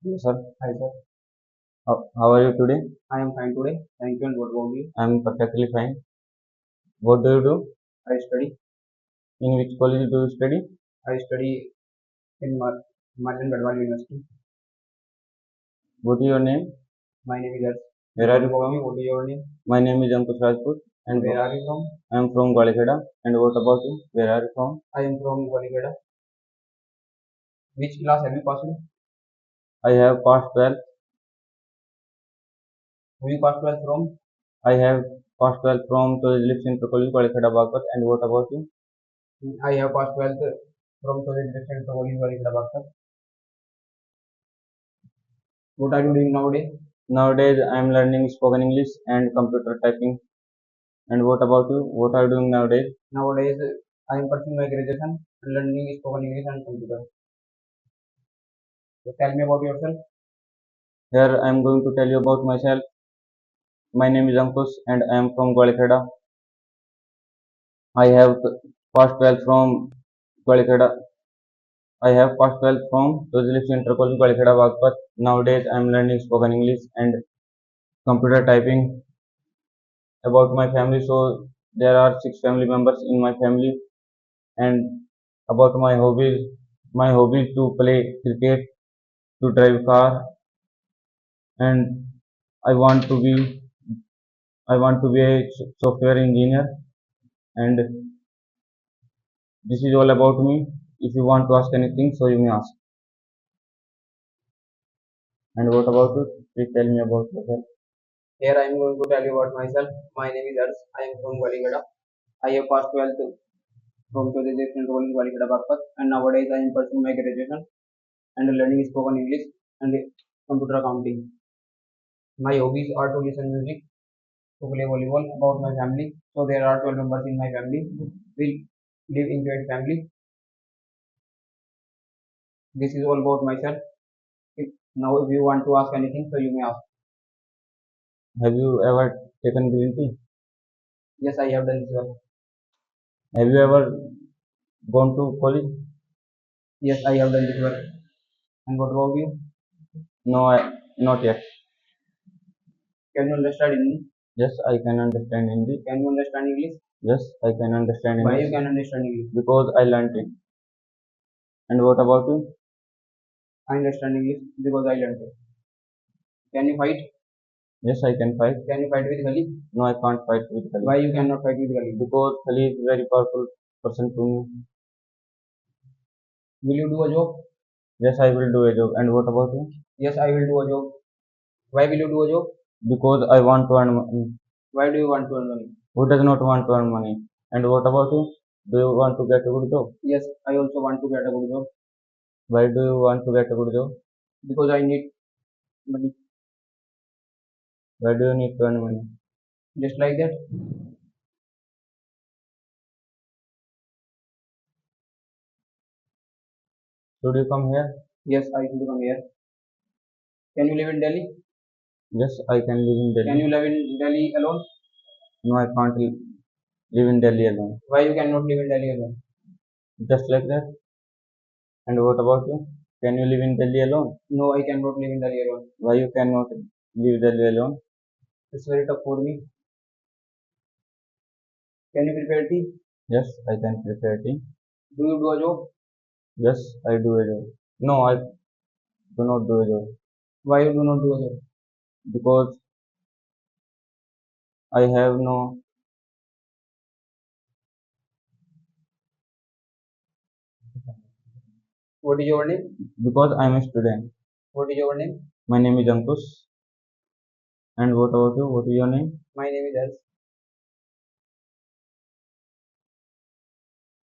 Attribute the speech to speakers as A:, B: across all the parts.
A: Yes, sir.
B: Hi sir,
A: How are you today?
B: I am fine today. Thank you. And what about you?
A: I'm perfectly fine. What do you do?
B: I study.
A: In which college do you study?
B: I study in Martin Gadwal University.
A: What is your name?
B: My name is Ars.
A: Where
B: And
A: are
B: what
A: you
B: about you?
A: from?
B: What is your name?
A: My name is Ankush Rajput
B: And
A: and
B: where are you from?
A: I'm from Gwalikheda. And what about you? Where are you from?
B: I am from Koligada. Which class have you passed?
A: I have passed 12th.
B: Who you passed 12 from?
A: I have passed 12th from Lives in College, Gwalikheda, Bagpat. And what about you?
B: I have passed 12th from Solid Distance to Koligada Bakar. What are you doing nowadays?
A: Nowadays, I'm learning spoken English and computer typing. And what about you? What are you doing nowadays?
B: Nowadays, I am pursuing my graduation and learning spoken English and computer. So tell me about yourself.
A: Here, I'm going to tell you about myself. My name is Ankush and I am from Gwalikheda. I have passed 12th from Gwalikheda. I have passed 12th from Rosalie Center College, Gwalikheda, Bagpat. Nowadays, I am learning spoken English and computer typing. About my family, so there are six family members in my family. And about my hobbies to play cricket, to drive car, and I want to be I want to be a software engineer. And this is all about me. If you want to ask anything, so you may ask. And what about you? Please tell me about yourself.
B: Here I am going to tell you about myself. My name is Ars. I am from Koligada. I have passed 12th from Solid Distance to Koligada Bakar. And nowadays I am pursuing my graduation and learning spoken English and computer accounting. My hobbies are to listen music, to play volleyball, about my family. So there are 12 members in my family. We live in joint family. This is all about myself. Now if you want to ask anything, so you may ask.
A: Have you ever taken green tea?
B: Yes, I have done this work.
A: Have you ever gone to college?
B: Yes, I have done this work. And what about you?
A: No, not yet.
B: Can you understand English?
A: Yes, I can understand Hindi.
B: Can you understand English?
A: Yes, I can understand
B: Why you
A: English
B: can understand English?
A: because I learned it. And what about you?
B: I understand English because I learned it. Can you fight?
A: Yes, I can fight.
B: Can you fight with Khalid?
A: No, I can't fight with
B: Why
A: Khalid
B: you cannot fight with Khalid?
A: because Khalid is very powerful person to me.
B: Will you do a job?
A: Yes, I will do a job. And what about you?
B: Yes, I will do a job. Why will you do a job?
A: Because I want to earn money.
B: Why do you want to earn money?
A: Who does not want to earn money? And what about you? Do you want to get a good job?
B: Yes, I also want to get a good job
A: Why do you want to get a good job?
B: because I need money.
A: Why do you need to earn money?
B: Just like that.
A: Should you come here?
B: Yes, I should come here. Can you live in Delhi?
A: Yes, I can live in
B: Can
A: Delhi.
B: you live in Delhi alone?
A: No, I can't live in Delhi alone.
B: Why you cannot live in Delhi alone?
A: Just like that. And what about you? Can you live in Delhi alone?
B: No, I cannot live in Delhi alone.
A: Why you cannot live Delhi alone?
B: It's very tough for me. Can you prepare tea?
A: Yes, I can prepare tea.
B: Do you do a job?
A: Yes, I do a job. No, I do not do a job
B: Why you do not do a job?
A: because I have no
B: What is your name?
A: because I'm a student.
B: What is your name?
A: My name is Ankush. And what about you? What is your name?
B: My name is Els.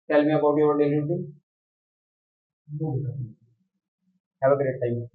B: Tell me about your daily routine. Have a great time.